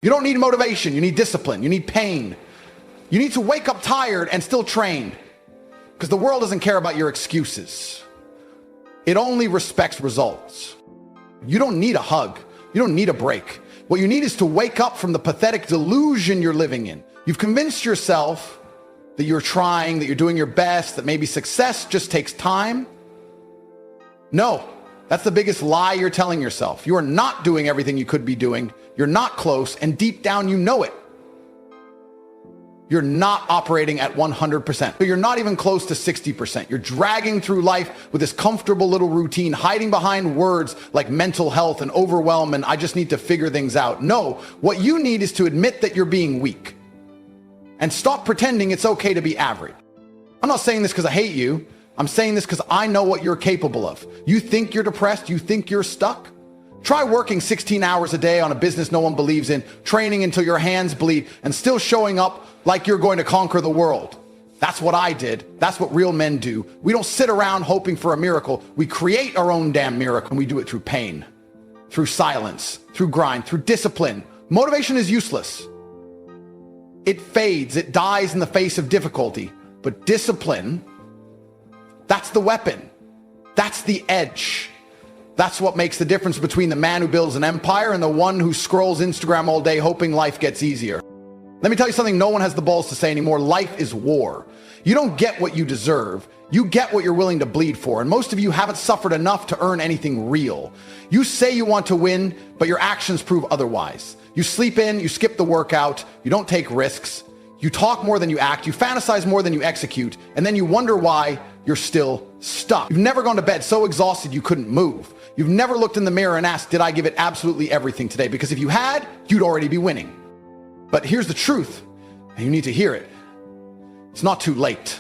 You don't need motivation, you need discipline, you need pain. You need to wake up tired and still trained, because the world doesn't care about your excuses. It only respects results. You don't need a hug. You don't need a break. What you need is to wake up from the pathetic delusion you're living in. You've convinced yourself that you're trying, that you're doing your best, that maybe success just takes time. No, that's the biggest lie you're telling yourself. You are not doing everything you could be doing. You're not close, and deep down you know it. You're not operating at 100%. You're not even close to 60%. You're dragging through life with this comfortable little routine, hiding behind words like mental health and overwhelm and I just need to figure things out. No, what you need is to admit that you're being weak and stop pretending it's okay to be average. I'm not saying this because I hate you. I'm saying this because I know what you're capable of. You think you're depressed? You think you're stuck? Try working 16 hours a day on a business no one believes in, training until your hands bleed, and still showing up like you're going to conquer the world. That's what I did. That's what real men do. We don't sit around hoping for a miracle. We create our own damn miracle, and we do it through pain, through silence, through grind, through discipline. Motivation is useless. It fades. It dies in the face of difficulty. But discipline, that's the weapon. That's the edge. That's what makes the difference between the man who builds an empire and the one who scrolls Instagram all day hoping life gets easier. Let me tell you something no one has the balls to say anymore. Life is war. You don't get what you deserve. You get what you're willing to bleed for. And most of you haven't suffered enough to earn anything real. You say you want to win, but your actions prove otherwise. You sleep in, you skip the workout, you don't take risks, you talk more than you act, you fantasize more than you execute, and then you wonder why you're still stuck. You've never gone to bed so exhausted you couldn't move. You've never looked in the mirror and asked, did I give it absolutely everything today? Because if you had, you'd already be winning. But here's the truth, and you need to hear it. It's not too late.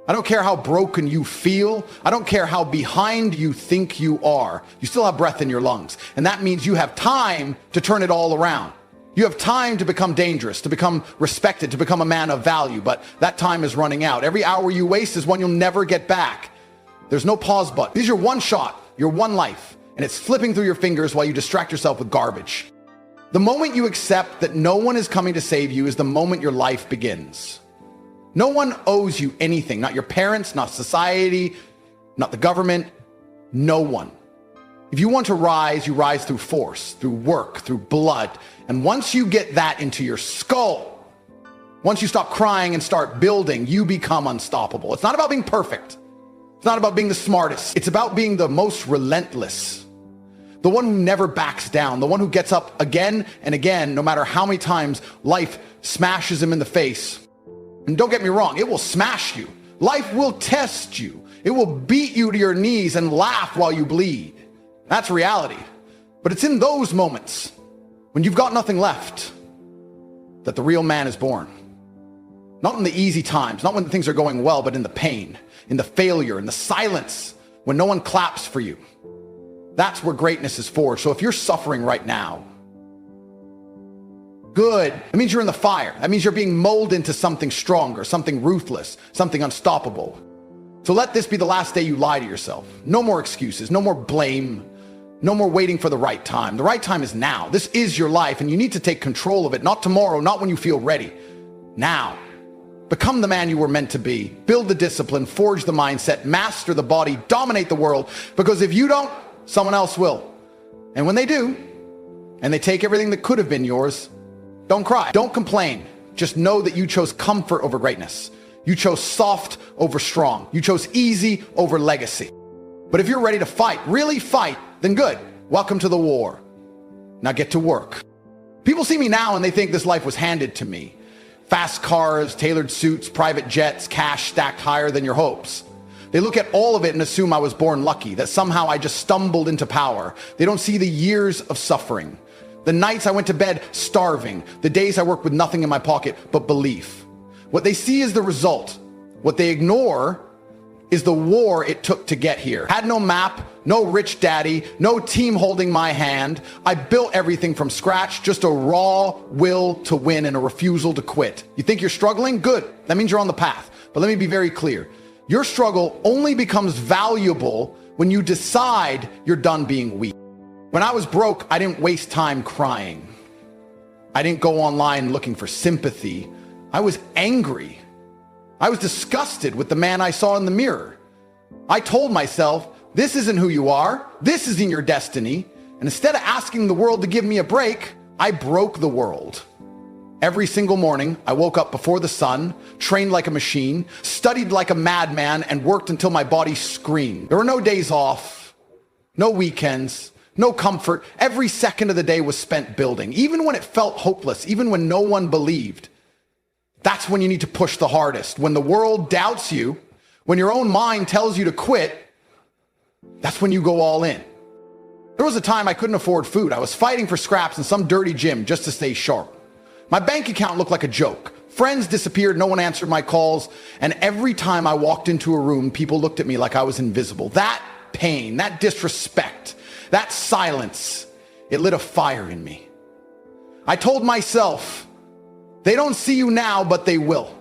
I don't care how broken you feel. I don't care how behind you think you are. You still have breath in your lungs. And that means you have time to turn it all around. You have time to become dangerous, to become respected, to become a man of value. But that time is running out. Every hour you waste is one you'll never get back. There's no pause button. This is your one shot, your one life. And it's flipping through your fingers while you distract yourself with garbage. The moment you accept that no one is coming to save you is the moment your life begins. No one owes you anything, not your parents, not society, not the government, no one. If you want to rise, you rise through force, through work, through blood. And once you get that into your skull, once you stop crying and start building, you become unstoppable. It's not about being perfect. It's not about being the smartest. It's about being the most relentless. The one who never backs down, the one who gets up again and again, no matter how many times life smashes him in the face. And don't get me wrong, it will smash you. Life will test you. It will beat you to your knees and laugh while you bleed. That's reality. But it's in those moments when you've got nothing left that the real man is born. Not in the easy times, not when things are going well, but in the pain, in the failure, in the silence, when no one claps for you. That's where greatness is forged. So if you're suffering right now, good. It means you're in the fire. That means you're being molded into something stronger, something ruthless, something unstoppable. So let this be the last day you lie to yourself. No more excuses, no more blame, no more waiting for the right time. The right time is now. This is your life, and you need to take control of it, not tomorrow, not when you feel ready. Now. Become the man you were meant to be. Build the discipline, forge the mindset, master the body, dominate the world. Because if you don't, someone else will. And when they do, and they take everything that could have been yours, don't cry, don't complain. Just know that you chose comfort over greatness. You chose soft over strong. You chose easy over legacy. But if you're ready to fight, really fight, then good. Welcome to the war. Now get to work. People see me now and they think this life was handed to me. Fast cars, tailored suits, private jets, cash stacked higher than your hopes. They look at all of it and assume I was born lucky, that somehow I just stumbled into power. They don't see the years of suffering. The nights I went to bed starving, the days I worked with nothing in my pocket but belief. What they see is the result. What they ignore is the war it took to get here. Had no map, no rich daddy, no team holding my hand. I built everything from scratch, just a raw will to win and a refusal to quit. You think you're struggling? Good. That means you're on the path. But let me be very clear. Your struggle only becomes valuable when you decide you're done being weak. When I was broke, I didn't waste time crying. I didn't go online looking for sympathy. I was angry. I was disgusted with the man I saw in the mirror. I told myself, this isn't who you are. This isn't your destiny. And instead of asking the world to give me a break, I broke the world. Every single morning, I woke up before the sun, trained like a machine, studied like a madman, and worked until my body screamed. There were no days off, no weekends, no comfort. Every second of the day was spent building, even when it felt hopeless, even when no one believed. That's when you need to push the hardest. When the world doubts you, when your own mind tells you to quit, that's when you go all in. There was a time I couldn't afford food. I was fighting for scraps in some dirty gym just to stay sharp. My bank account looked like a joke. Friends disappeared, no one answered my calls, and every time I walked into a room, people looked at me like I was invisible. That pain, that disrespect, that silence, it lit a fire in me. I told myself, they don't see you now, but they will.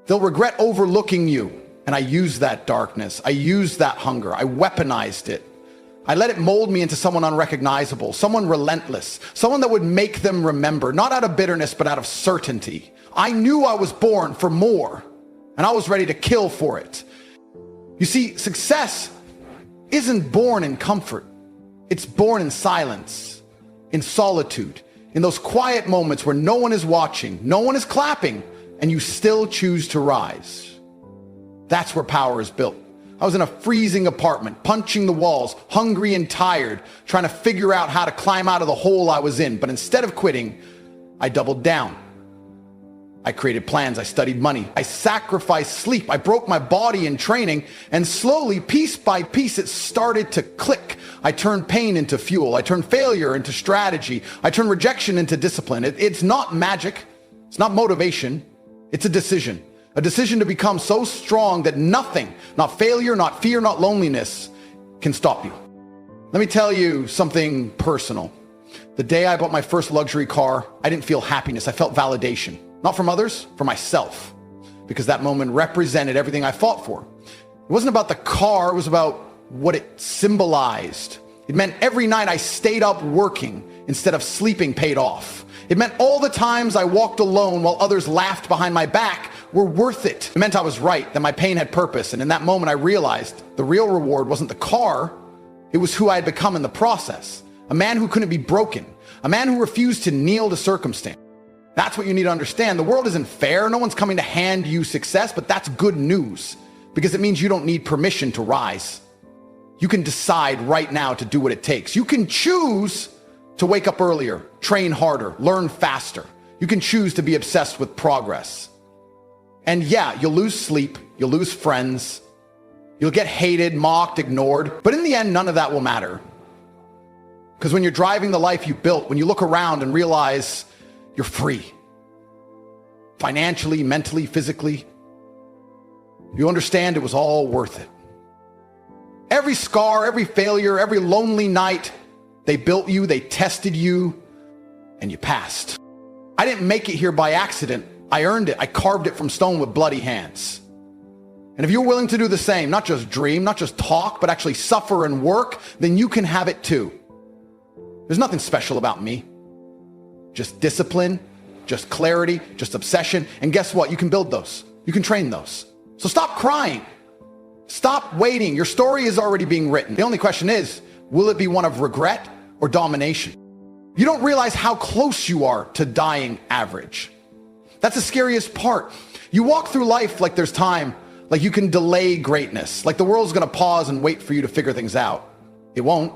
They'll regret overlooking you. And I used that darkness. I used that hunger. I weaponized it. I let it mold me into someone unrecognizable, someone relentless, someone that would make them remember, not out of bitterness, but out of certainty. I knew I was born for more, and I was ready to kill for it. You see, success isn't born in comfort. It's born in silence, in solitude, in those quiet moments where no one is watching, no one is clapping, and you still choose to rise. That's where power is built. I was in a freezing apartment, punching the walls, hungry and tired, trying to figure out how to climb out of the hole I was in. But instead of quitting, I doubled down. I created plans. I studied money. I sacrificed sleep. I broke my body in training. And slowly, piece by piece, it started to click. I turned pain into fuel. I turned failure into strategy. I turned rejection into discipline. It's not magic. It's not motivation. It's a decision. A decision to become so strong that nothing, not failure, not fear, not loneliness, can stop you. Let me tell you something personal. The day I bought my first luxury car, I didn't feel happiness. I felt validation. Not from others, for myself. Because that moment represented everything I fought for. It wasn't about the car, it was about what it symbolized. It meant every night I stayed up working instead of sleeping paid off. It meant all the times I walked alone while others laughed behind my back were worth it. It meant I was right, that my pain had purpose. And in that moment, I realized the real reward wasn't the car, it was who I had become in the process. A man who couldn't be broken. A man who refused to kneel to circumstance. That's what you need to understand. The world isn't fair. No one's coming to hand you success, but that's good news because it means you don't need permission to rise. You can decide right now to do what it takes. You can choose to wake up earlier, train harder, learn faster. You can choose to be obsessed with progress. And yeah, you'll lose sleep, you'll lose friends, you'll get hated, mocked, ignored, but in the end, none of that will matter. Because when you're driving the life you built, when you look around and realize you're free, financially, mentally, physically, you understand it was all worth it. Every scar, every failure, every lonely night, they built you, they tested you, and you passed. I didn't make it here by accident. I earned it. I carved it from stone with bloody hands. And if you're willing to do the same, not just dream, not just talk, but actually suffer and work, then you can have it too. There's nothing special about me. Just discipline, just clarity, just obsession. And guess what? You can build those. You can train those. So stop crying. Stop waiting. Your story is already being written. The only question is, will it be one of regret or domination? You don't realize how close you are to dying average. That's the scariest part. You walk through life like there's time, like you can delay greatness, like the world's gonna pause and wait for you to figure things out. It won't.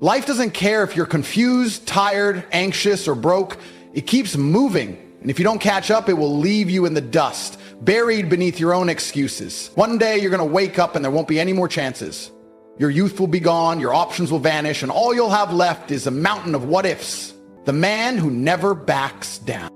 Life doesn't care if you're confused, tired, anxious, or broke. It keeps moving. And if you don't catch up, it will leave you in the dust, buried beneath your own excuses. One day you're gonna wake up and there won't be any more chances. Your youth will be gone, your options will vanish, and all you'll have left is a mountain of what ifs. The man who never backs down.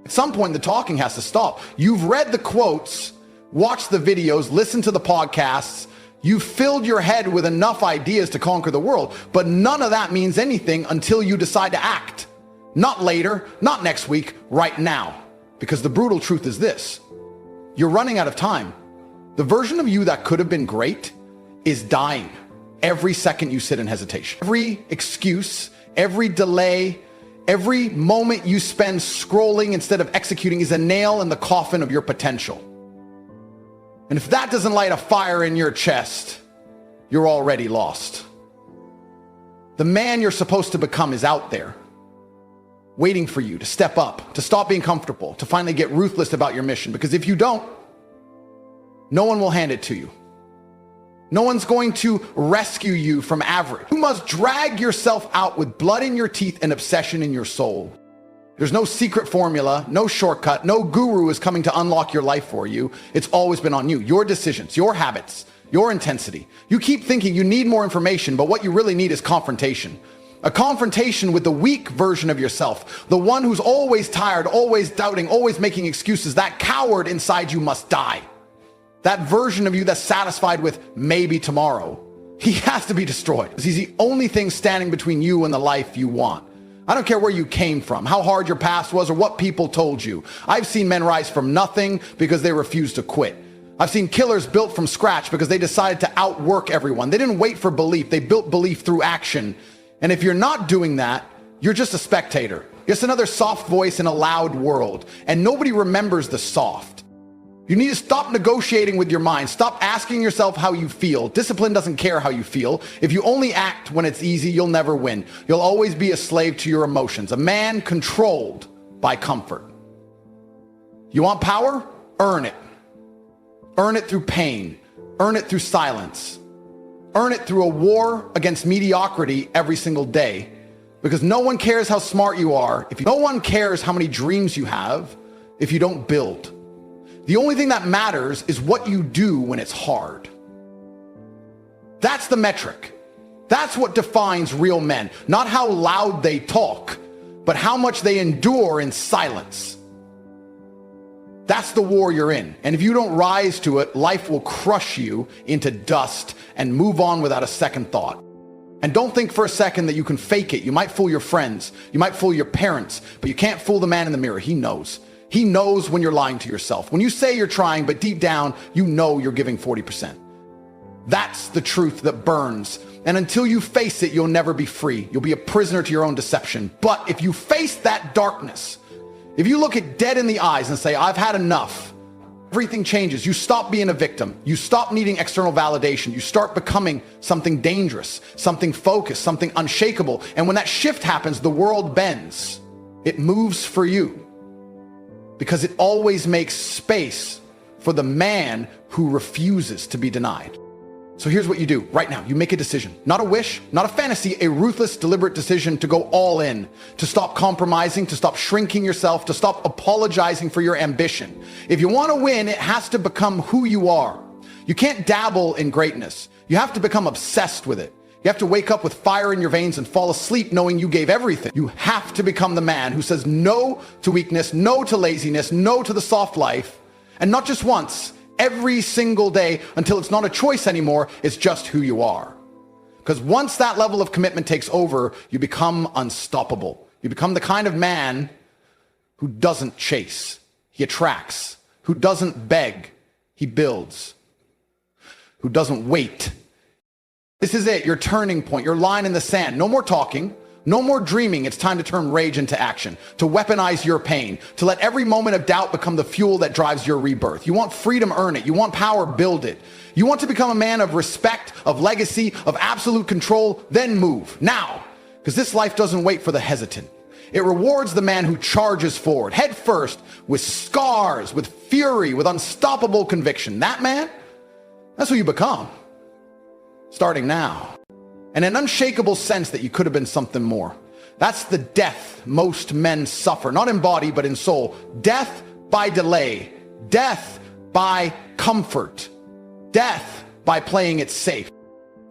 At some point, the talking has to stop. You've read the quotes, watched the videos, listened to the podcasts. You've filled your head with enough ideas to conquer the world, but none of that means anything until you decide to act. Not later, not next week, right now. Because the brutal truth is this: you're running out of time. The version of you that could have been great is dying every second you sit in hesitation. Every excuse, every delay, Every moment you spend scrolling instead of executing is a nail in the coffin of your potential. And if that doesn't light a fire in your chest, you're already lost. The man you're supposed to become is out there, waiting for you to step up, to stop being comfortable, to finally get ruthless about your mission. Because if you don't, no one will hand it to you. No one's going to rescue you from average. You must drag yourself out with blood in your teeth and obsession in your soul. There's no secret formula, no shortcut, no guru is coming to unlock your life for you. It's always been on you. Your decisions, your habits, your intensity. You keep thinking you need more information, but what you really need is confrontation. A confrontation with the weak version of yourself, the one who's always tired, always doubting, always making excuses. That coward inside you must die. That version of you that's satisfied with maybe tomorrow. He has to be destroyed because he's the only thing standing between you and the life you want. I don't care where you came from, how hard your past was, or what people told you. I've seen men rise from nothing because they refused to quit. I've seen killers built from scratch because they decided to outwork everyone. They didn't wait for belief. They built belief through action. And if you're not doing that, you're just a spectator. Just another soft voice in a loud world. And nobody remembers the soft. You need to stop negotiating with your mind. Stop asking yourself how you feel. Discipline doesn't care how you feel. If you only act when it's easy, you'll never win. You'll always be a slave to your emotions. A man controlled by comfort. You want power? Earn it. Earn it through pain. Earn it through silence. Earn it through a war against mediocrity every single day. Because no one cares how smart you are. No one cares how many dreams you have if you don't build. The only thing that matters is what you do when it's hard. That's the metric. That's what defines real men. Not how loud they talk, but how much they endure in silence. That's the war you're in. And if you don't rise to it, life will crush you into dust and move on without a second thought. And don't think for a second that you can fake it. You might fool your friends. You might fool your parents, but you can't fool the man in the mirror. He knows. He knows when you're lying to yourself. When you say you're trying, but deep down, you know you're giving 40%. That's the truth that burns. And until you face it, you'll never be free. You'll be a prisoner to your own deception. But if you face that darkness, if you look it dead in the eyes and say, I've had enough, everything changes. You stop being a victim. You stop needing external validation. You start becoming something dangerous, something focused, something unshakable. And when that shift happens, the world bends. It moves for you. Because it always makes space for the man who refuses to be denied. So here's what you do right now. You make a decision, not a wish, not a fantasy, a ruthless, deliberate decision to go all in, to stop compromising, to stop shrinking yourself, to stop apologizing for your ambition. If you want to win, it has to become who you are. You can't dabble in greatness. You have to become obsessed with it. You have to wake up with fire in your veins and fall asleep knowing you gave everything. You have to become the man who says no to weakness, no to laziness, no to the soft life. And not just once, every single day until it's not a choice anymore, it's just who you are. Because once that level of commitment takes over, you become unstoppable. You become the kind of man who doesn't chase, he attracts. Who doesn't beg, he builds. Who doesn't wait. This is it, your turning point, your line in the sand. No more talking, no more dreaming. It's time to turn rage into action, to weaponize your pain, to let every moment of doubt become the fuel that drives your rebirth. You want freedom, earn it. You want power, build it. You want to become a man of respect, of legacy, of absolute control, then move. Now, because this life doesn't wait for the hesitant. It rewards the man who charges forward, head first, with scars, with fury, with unstoppable conviction. That man, that's who you become. Starting now. And an unshakable sense that you could have been something more. That's the death most men suffer, not in body, but in soul. Death by delay. Death by comfort. Death by playing it safe.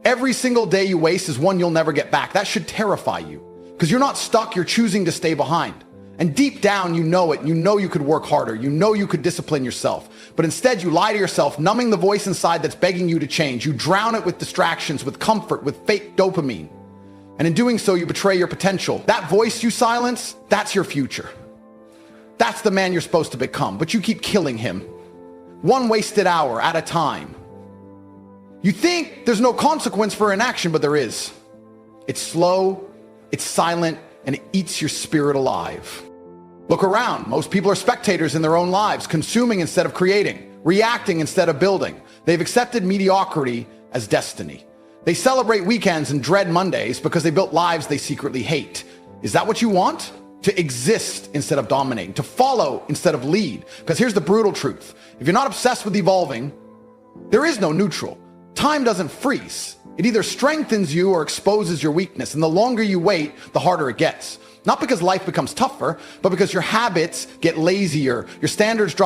Every single day you waste is one you'll never get back. That should terrify you. Because you're not stuck, you're choosing to stay behind. And deep down, you know it. You know you could work harder. You know you could discipline yourself. But instead, you lie to yourself, numbing the voice inside that's begging you to change. You drown it with distractions, with comfort, with fake dopamine. And in doing so, you betray your potential. That voice you silence, that's your future. That's the man you're supposed to become. But you keep killing him. One wasted hour at a time. You think there's no consequence for inaction, but there is. It's slow, it's silent, and it eats your spirit alive. Look around. Most people are spectators in their own lives, consuming instead of creating, reacting instead of building. They've accepted mediocrity as destiny. They celebrate weekends and dread Mondays because they built lives they secretly hate. Is that what you want? To exist instead of dominating, to follow instead of lead. Because here's the brutal truth. If you're not obsessed with evolving, there is no neutral. Time doesn't freeze. It either strengthens you or exposes your weakness. And the longer you wait, the harder it gets. Not because life becomes tougher, but because your habits get lazier, your standards drop.